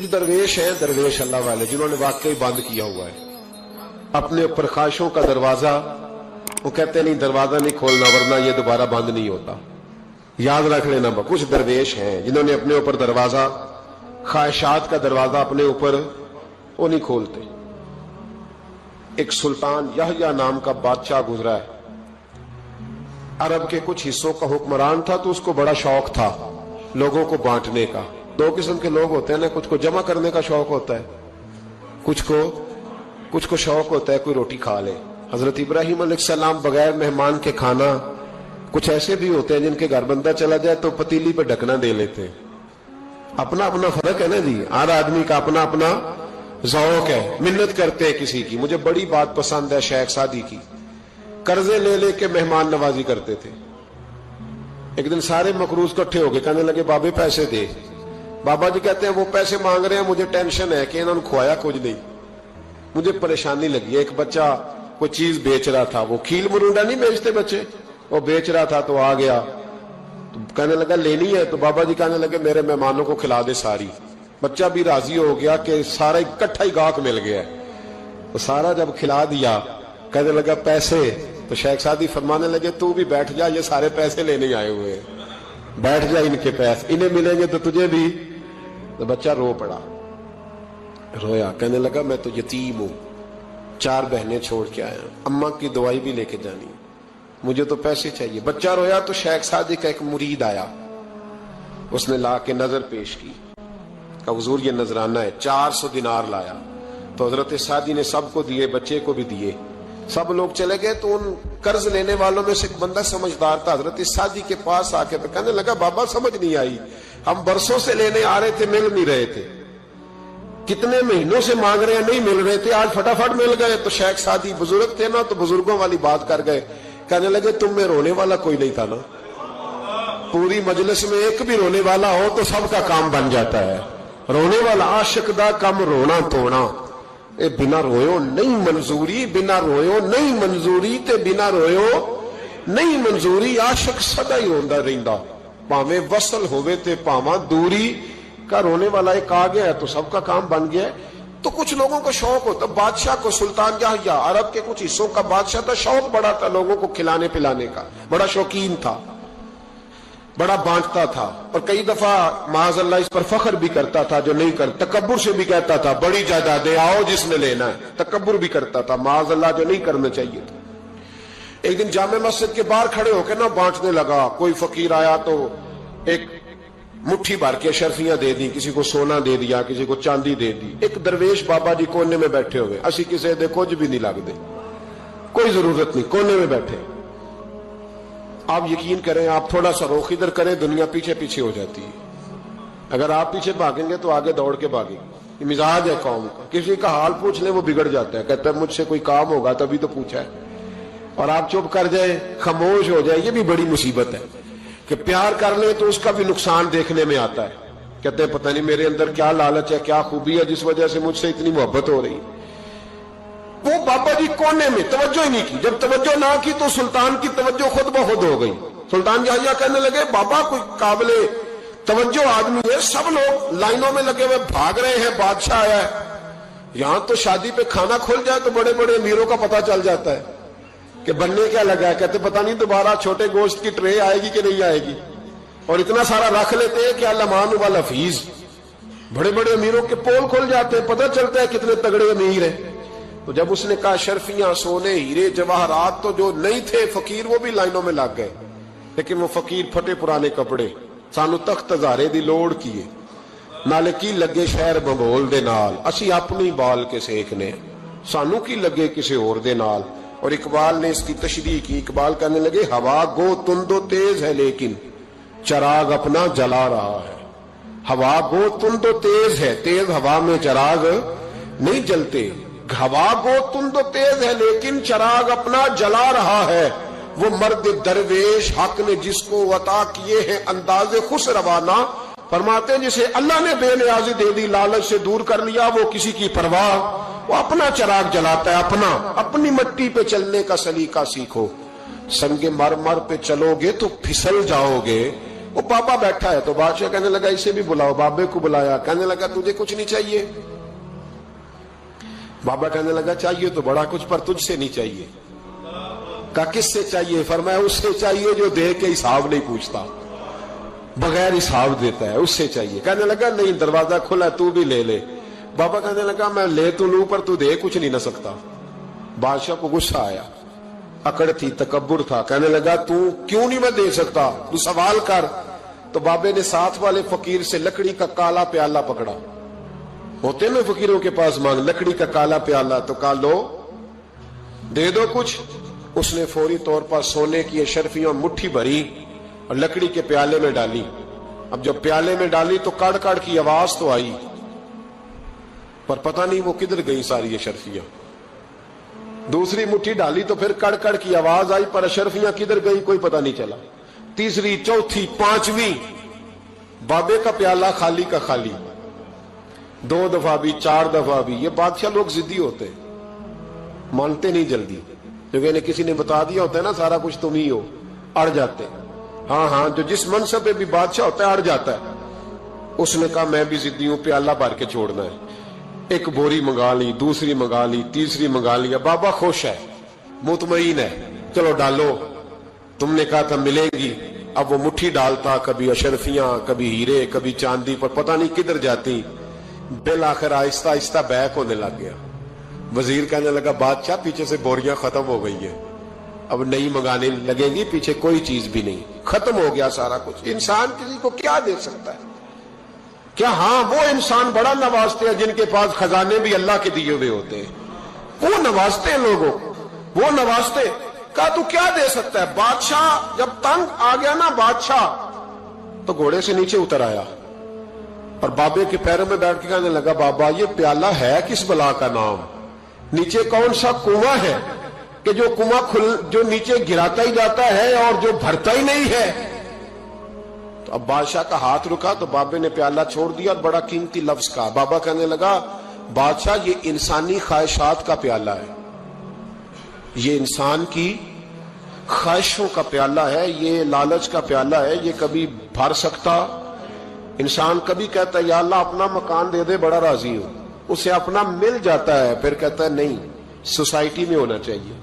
کچھ درویش ہیں، درویش اللہ والے، جنہوں نے واقعی بند کیا ہوا ہے اپنے اوپر خواہشوں کا دروازہ. وہ کہتے نہیں دروازہ نہیں کھولنا ورنہ یہ دوبارہ بند نہیں ہوتا. یاد رکھ لینا، کچھ درویش ہیں جنہوں نے اپنے اوپر دروازہ، خواہشات کا دروازہ اپنے اوپر وہ نہیں کھولتے. ایک سلطان یحییٰ نام کا بادشاہ گزرا ہے، عرب کے کچھ حصوں کا حکمران تھا، تو اس کو بڑا شوق تھا لوگوں کو بانٹنے کا. دو قسم کے لوگ ہوتے ہیں نا، کچھ کو جمع کرنے کا شوق ہوتا ہے، کچھ کو شوق ہوتا ہے کوئی روٹی کھا لے. حضرت ابراہیم علیہ السلام بغیر مہمان کے کھانا، کچھ ایسے بھی ہوتے ہیں جن کے گھر بندہ چلا جائے تو پتیلی پہ ڈھکنا دے لیتے ہیں. اپنا اپنا فرق ہے نا جی، ہر آدمی کا اپنا اپنا ذوق ہے. منت کرتے ہیں کسی کی. مجھے بڑی بات پسند ہے شیخ سعدی کی، قرضے لے لے کے مہمان نوازی کرتے تھے. ایک دن سارے مقروض اکٹھے ہو گئے، کہنے لگے بابے پیسے دے. بابا جی کہتے ہیں وہ پیسے مانگ رہے ہیں، مجھے ٹینشن ہے کہ انہوں نے کھوایا کچھ نہیں، مجھے پریشانی لگی. ایک بچہ کوئی چیز بیچ رہا تھا، وہ کھیل مرونڈا نہیں بیچتے بچے، وہ بیچ رہا تھا تو آ گیا، تو کہنے لگا لینی ہے، تو بابا جی کہنے لگے میرے مہمانوں کو کھلا دے ساری. بچہ بھی راضی ہو گیا کہ سارا اکٹھا ہی گاہک مل گیا. تو سارا جب کھلا دیا کہنے لگا پیسے. تو شیخ سعدی فرمانے لگے تو بھی بیٹھ جا، یہ سارے پیسے لینے آئے ہوئے ہیں، بیٹھ جا، ان کے پیسے انہیں ملیں گے تو تجھے بھی. تو بچہ رو پڑا، رویا، کہنے لگا میں تو یتیم ہوں، 4 بہنیں چھوڑ کے آیا، اماں کی دوائی بھی لے کے جانی، مجھے تو پیسے چاہیے. بچہ رویا تو شیخ سعدی کا ایک مرید آیا، اس نے لا کے نظر پیش کی، کہ حضور یہ نذرانہ ہے. 400 دینار لایا. تو حضرت سعدی نے سب کو دیے، بچے کو بھی دیے. سب لوگ چلے گئے. تو ان قرض لینے والوں میں سے ایک بندہ سمجھدار تھا، حضرت سعدی کے پاس آ کے کہنے لگا بابا سمجھ نہیں آئی، ہم برسوں سے لینے آ رہے تھے، مل نہیں رہے تھے، کتنے مہینوں سے مانگ رہے ہیں نہیں مل رہے تھے، آج فٹافٹ مل گئے. تو شیخ سعدی بزرگ تھے نا، تو بزرگوں والی بات کر گئے. کہنے لگے تم میں رونے والا کوئی نہیں تھا نا، پوری مجلس میں ایک بھی رونے والا ہو تو سب کا کام بن جاتا ہے. رونے والا عاشق دا کم رونا توڑا، اے بنا رویو نہیں منظوری، بنا رویو نہیں منظوری تے بنا رویو نہیں منظوری. عاشق سدا ہی روندا رہندا، پاویں وصل ہوئے تے پاواں دوری. کا رونے والا ایک آ گیا ہے تو سب کا کام بن گیا ہے. تو کچھ لوگوں کو شوق ہوتا، بادشاہ کو سلطان یحییٰ عرب کے کچھ حصوں کا بادشاہ تھا، شوق بڑا تھا لوگوں کو کھلانے پلانے کا، بڑا شوقین تھا، بڑا بانٹتا تھا. اور کئی دفعہ معاذ اللہ اس پر فخر بھی کرتا تھا جو نہیں کر، تکبر سے بھی کہتا تھا بڑی جائیدادیں آؤ جس نے لینا ہے، تکبر بھی کرتا تھا معاذ اللہ جو نہیں کرنا چاہیے تھا. ایک دن جامع مسجد کے باہر کھڑے ہو کے نہ بانٹنے لگا. کوئی فقیر آیا تو ایک مٹھی بھر کے شرفیاں دے دی، کسی کو سونا دے دیا، کسی کو چاندی دے دی. ایک درویش بابا جی کونے میں بیٹھے ہوئے، اسی کسی دے کچھ بھی نہیں لگ دے، کوئی ضرورت نہیں، کونے میں بیٹھے. آپ یقین کریں، آپ تھوڑا سا رخ ادھر کریں، دنیا پیچھے پیچھے ہو جاتی ہے. اگر آپ پیچھے بھاگیں گے تو آگے دوڑ کے بھاگیں. یہ مزاج ہے قوم کا، کسی کا حال پوچھ لیں وہ بگڑ جاتا ہے، کہتا ہے مجھ سے کوئی کام ہوگا تبھی تو پوچھا ہے. اور آپ چپ کر جائیں، خاموش ہو جائے، یہ بھی بڑی مصیبت ہے. کہ پیار کر لیں تو اس کا بھی نقصان دیکھنے میں آتا ہے. کہتے ہیں پتہ نہیں میرے اندر کیا لالچ ہے، کیا خوبی ہے جس وجہ سے مجھ سے اتنی محبت ہو رہی. وہ بابا جی کونے میں توجہ ہی نہیں کی. جب توجہ نہ کی تو سلطان کی توجہ خود بخود ہو گئی. سلطان یحییٰ کہنے لگے بابا کوئی قابل توجہ آدمی ہے، سب لوگ لائنوں میں لگے ہوئے بھاگ رہے ہیں، بادشاہ آیا ہے. یہاں تو شادی پہ کھانا کھل جائے تو بڑے بڑے امیروں کا پتہ چل جاتا ہے کہ بننے کیا لگا ہے. کہتے پتہ نہیں دوبارہ چھوٹے گوشت کی ٹرے آئے گی کہ نہیں آئے گی. اور اتنا سارا رکھ لیتے ہیں کہ المان والحفیظ، بڑے بڑے امیروں کے پول کھل جاتے ہیں، پتہ چلتا ہے کتنے تگڑے امیر ہیں. تو جب اس نے کہا شرفیاں، سونے، ہیرے، جواہرات، تو جو نہیں تھے فقیر وہ بھی لائنوں میں لگ گئے. لیکن وہ فقیر پھٹے پرانے کپڑے، سانو تخت ہزارے دی لوڑ کیے، نالے کی لگے شہر بنگول دے نال، اسی اپنی بال کے سیکنے، سانو کی لگے کسی اور دے نال. اور اقبال نے اس کی تشریح کی. اقبال کہنے لگے ہوا گو تند و تیز ہے لیکن چراغ اپنا جلا رہا ہے. ہوا گو تند و تیز ہے، تیز ہوا میں چراغ نہیں جلتے. ہوا گو تند و تیز ہے لیکن چراغ اپنا جلا رہا ہے. وہ مرد درویش حق نے جس کو عطا کیے ہیں انداز خوش روانہ، فرماتے ہیں جسے اللہ نے بے نیازی دے دی، لالچ سے دور کر لیا، وہ کسی کی پرواہ، وہ اپنا چراغ جلاتا ہے. اپنی مٹی پہ چلنے کا سلیقہ سیکھو. سنگ مرمر پہ چلو گے تو پھسل جاؤ گے، वो बाबा बैठा है। तो बादशाह कहने लगा इसे भी बुलाओ। बाबे को बुलाया, कहने लगा तुझे कुछ नहीं चाहिए? बाबा कहने लगा चाहिए तो बड़ा कुछ, पर तुझसे नहीं चाहिए। कहा किससे चाहिए? फरमाया उससे चाहिए जो दे के हिसाब नहीं पूछता, बगैर हिसाब देता है, उससे चाहिए। कहने लगा नहीं, दरवाजा खुला, तू भी ले ले। बाबा कहने लगा मैं ले तो लूं, पर तू दे कुछ नहीं ना सकता। बादशाह को गुस्सा आया, अकड़ थी, तकब्बुर था। कहने लगा तू क्यों नहीं मैं दे सकता, तू सवाल कर। तो बाबे ने साथ वाले फकीर से लकड़ी का काला प्याला पकड़ा, होते ना फकीरों के पास मांग, लकड़ी का काला प्याला। तो कहा लो दे दो कुछ। उसने फौरी तौर पर सोने की अशरफियां मुट्ठी भरी और लकड़ी के प्याले में डाली। अब जब प्याले में डाली तो कड़ कड़ की आवाज तो आई, पर पता नहीं वो किधर गई सारी अशरफियां। दूसरी मुट्ठी डाली तो फिर कड़ कड़ की आवाज आई, पर अशरफियां किधर गई कोई पता नहीं चला। तीसरी, चौथी, पांचवी, बाबे का प्याला खाली का खाली। 2 दफा भी, 4 दफा भी। ये बादशाह लोग जिद्दी होते हैं, मानते नहीं जल्दी, क्योंकि इन्हें किसी ने बता दिया होता है ना सारा कुछ तुम ही हो, अड़ जाते। हाँ हाँ, जो जिस मनसब पे भी बादशाह होता है अड़ जाता है। उसने कहा मैं भी जिद्दी हूं, प्याला भर के छोड़ना है। एक बोरी मंगा ली, दूसरी मंगा ली, तीसरी मंगा लिया। बाबा खुश है, मुतमईन है, चलो डालो, तुमने कहा था मिलेगी। अब वो मुट्ठी डालता, कभी अशरफियां, कभी हीरे, कभी चांदी, पर पता नहीं किधर जाती। बिल आखिर आहिस्ता आहिस्ता बैक होने लग गया। वजीर कहने लगा बादशाह पीछे से बोरियां खत्म हो गई है, अब नई मंगाने लगेंगी, पीछे कोई चीज भी नहीं, खत्म हो गया सारा कुछ। इंसान किसी को क्या दे सकता है? क्या हाँ वो इंसान बड़ा नवाजते हैं जिनके पास खजाने भी अल्लाह के दिए हुए होते हैं, वो नवाजते हैं लोगों, वो नवाजते। कहा तू क्या दे सकता है? बादशाह जब तंग आ गया ना बादशाह, तो घोड़े से नीचे उतर आया और बाबे के पैरों में बैठ के कहने लगा बाबा ये प्याला है किस बला का नाम? नीचे कौन सा कुआं है कि जो कुआं जो नीचे गिराता ही जाता है और जो भरता ही नहीं है? तो अब बादशाह का हाथ रुका तो बाबे ने प्याला छोड़ दिया और बड़ा कीमती लफ्ज कहा। बाबा कहने लगा बादशाह ये इंसानी ख्वाहिशात का प्याला है, ये इंसान की ख्वाहिशों का प्याला है, ये लालच का प्याला है, ये कभी भर सकता। इंसान कभी कहता है या अल्लाह अपना मकान दे दे, बड़ा राजी हूं, उसे अपना मिल जाता है, फिर कहता है नहीं सोसाइटी में होना चाहिए।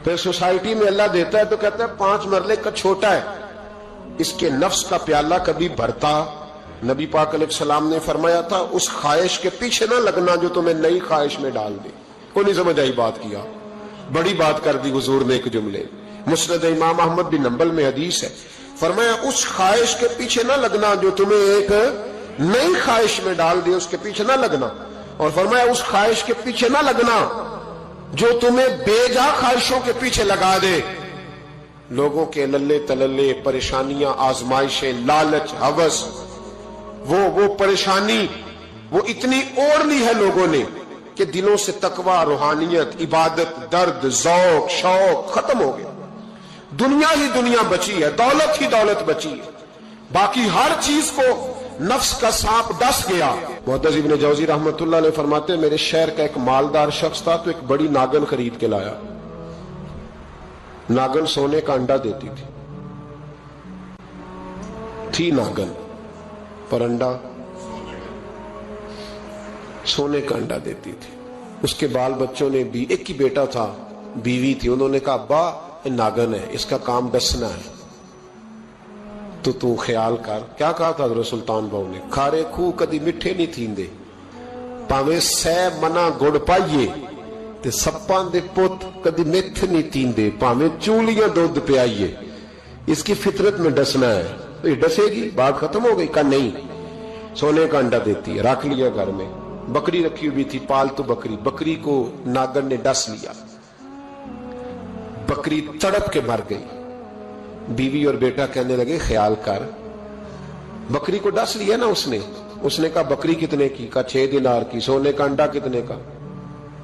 फिर सोसाइटी में अल्लाह देता है तो कहता है 5 मरले का छोटा है। इसके नफ्स का प्याला कभी भरता। नबी पाक अलैहिस्सलाम ने फरमाया था उस ख्वाहिश के पीछे ना लगना जो तुम्हें नई ख्वाहिश में डाल दे। कोई नहीं समझ आई बात किया, बड़ी बात कर दी हुजूर ने एक जुमले। मुस्नद इमाम अहमद बिन हंबल में हदीस है, फरमाया उस ख्वाहिश के पीछे ना लगना जो तुम्हें एक नई ख्वाहिश में डाल दे, उसके पीछे ना लगना। और फरमाया उस ख्वाहिश के पीछे ना लगना जो तुम्हें बेजा ख्वाहिशों के पीछे लगा दे। लोगों के लल्ले तलल्ले, परेशानियां, आजमाइशें, लालच, हवस, वो परेशानी वो इतनी ओढ़ ली है लोगों ने कि दिलों से तकवा, रूहानियत, इबादत, दर्द, ज़ौक, शौक खत्म हो गया। दुनिया ही दुनिया बची है, दौलत ही दौलत बची है, बाकी हर चीज को नफ्स का सांप डस गया। मुहद्दिस इब्न जौजी रहमतुल्लाह अलैह फरमाते मेरे शहर का एक मालदार शख्स था तो एक बड़ी नागन खरीद के लाया। नागन सोने का अंडा देती थी नागन, पर अंडा सोने का अंडा देती थी। उसके बाल बच्चों ने भी, एक ही बेटा था, बीवी थी, उन्होंने कहा अब्बा ये नागन है, इसका काम डसना है, तो तू ख्याल कर। क्या कहा था हज़रत सुल्तान बहु ने? खारे खूह कदी मिठे नहीं थींदे, भावे सै मना गुड़ पाइए, ते सप्पां दे पुत कदी मिठ नहीं थींदे, भावे चूलियां दुध पियाइए, इसकी फितरत में डसना है। तो ये डसेगी, बात खत्म हो गई। का नहीं, सोने का अंडा देती है। रख लिया घर में, बकरी रखी हुई थी, पालतू बकरी, बकरी को नागन ने डस लिया, बकरी तड़प के मर गई। बीवी और बेटा कहने लगे ख्याल कर, बकरी को डस लिया ना उसने कहा बकरी कितने की? का 6 दिनार की। सोने का अंडा कितने का?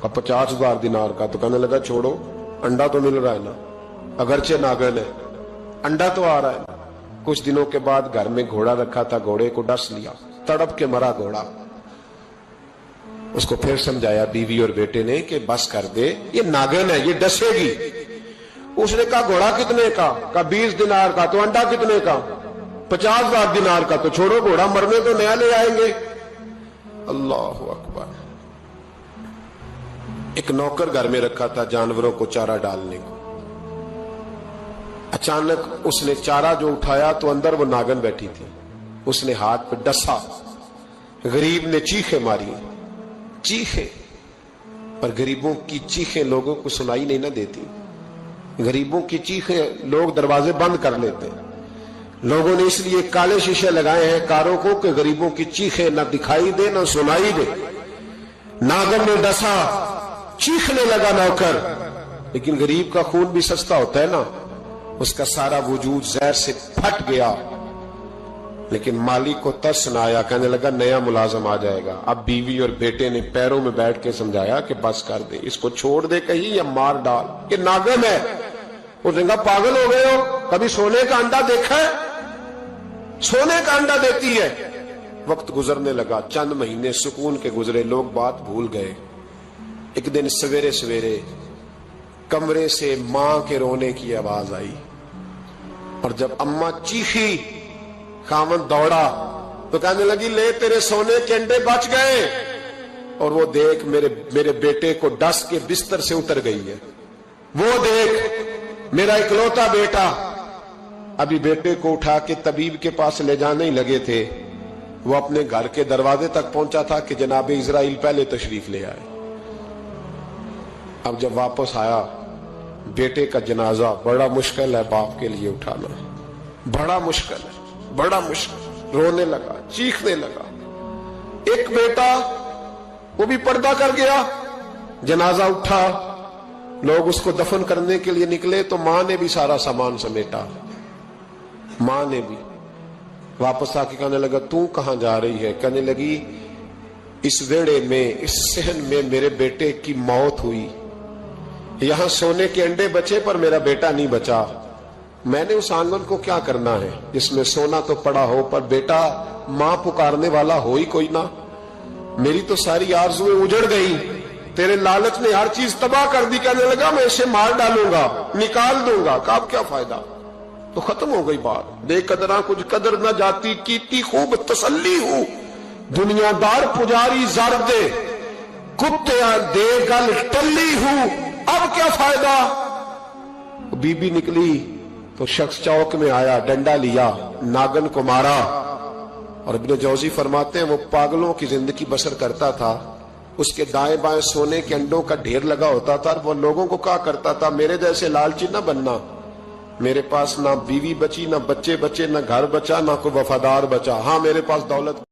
50,000 दिनार का। तो कहने लगा छोड़ो, अंडा तो मिल रहा है ना, अगरचे नागन है, अंडा तो आ रहा है। कुछ दिनों के बाद घर में घोड़ा रखा था, घोड़े को डस लिया, तड़प के मरा घोड़ा। उसको फिर समझाया बीवी और बेटे ने कि बस कर दे, ये नागन है, ये डसेगी। उसने कहा घोड़ा कितने का? 20 दिनार का। तो अंडा कितने का? 50,000 दिनार का तो छोड़ो, घोड़ा मरने तो नया ले आएंगे। अल्लाह अकबर। एक नौकर घर में रखा था जानवरों को चारा डालने को। अचानक उसने चारा जो उठाया तो अंदर वो नागन बैठी थी। उसने हाथ पे डसा, गरीब ने चीखें मारी, चीखें, पर गरीबों की चीखें लोगों को सुनाई नहीं ना देती। गरीबों की चीखें लोग दरवाजे बंद कर लेते हैं। लोगों ने इसलिए काले शीशे लगाए हैं कारों को कि गरीबों की चीखें ना दिखाई दे ना सुनाई दे। नागन ने डसा, चीखने लगा नौकर, लेकिन गरीब का खून भी सस्ता होता है ना, उसका सारा वजूद जहर से फट गया। लेकिन मालिक को तरस न आया, कहने लगा नया मुलाजम आ जाएगा। अब बीवी और बेटे ने पैरों में बैठ के समझाया कि बस कर दे, इसको छोड़ दे कहीं या मार डाल, ये नागन है। उसने कहा पागल हो गए हो, कभी सोने का अंडा देखा है? सोने का अंडा देती है। वक्त गुजरने लगा, चंद महीने सुकून के गुजरे, लोग बात भूल गए। एक दिन सवेरे सवेरे कमरे से मां के रोने की आवाज आई, और जब अम्मा चीखी, खामन दौड़ा तो कहने लगी ले तेरे सोने के अंडे बच गए। और वो देख मेरे बेटे को डस के बिस्तर से उतर गई है। वो देख मेरा इकलौता बेटा। अभी बेटे को उठा के तबीब के पास ले जाने ही लगे थे, वो अपने घर के दरवाजे तक पहुंचा था कि जनाब इजराइल पहले तशरीफ ले आए। अब जब वापस आया, बेटे का जनाजा बड़ा मुश्किल है बाप के लिए उठाना, बड़ा मुश्किल है, बड़ा मुश्किल। रोने लगा, चीखने लगा। एक बेटा वो भी पर्दा कर गया। जनाजा उठा, लोग उसको दफन करने के लिए निकले तो मां ने भी सारा सामान समेटा। मां ने भी वापस आके कहने लगा तू कहां जा रही है? कहने लगी इस वेड़े में, इस सहन में मेरे बेटे की मौत हुई। यहां सोने के अंडे बचे पर मेरा बेटा नहीं बचा। मैंने उस आंगन को क्या करना है जिसमें सोना तो पड़ा हो पर बेटा मां पुकारने वाला हो ही कोई ना। मेरी तो सारी आरज़ुएं उजड़ गई, तेरे लालच ने हर चीज तबाह कर दी। कहने लगा मैं इसे मार डालूंगा, निकाल दूंगा। कहा क्या फायदा, तो खत्म हो गई बात। बेकदरा कुछ कदर न जाती, कीती खूब तसल्ली हूं, दुनियादार पुजारी जार दे, कुत्ते दे गल टल्ली हूं, अब क्या फायदा। बीबी निकली तो शख्स चौक में आया, डंडा लिया, नागन को मारा। और इब्न जौजी फरमाते हैं वो पागलों की जिंदगी बसर करता था। उसके दाएं बाएं सोने के अंडों का ढेर लगा होता था। वो लोगों को कहा करता था मेरे जैसे लालची न बनना, मेरे पास ना बीवी बची, ना बच्चे बचे, ना घर बचा, ना कोई वफादार बचा। हाँ मेरे पास दौलत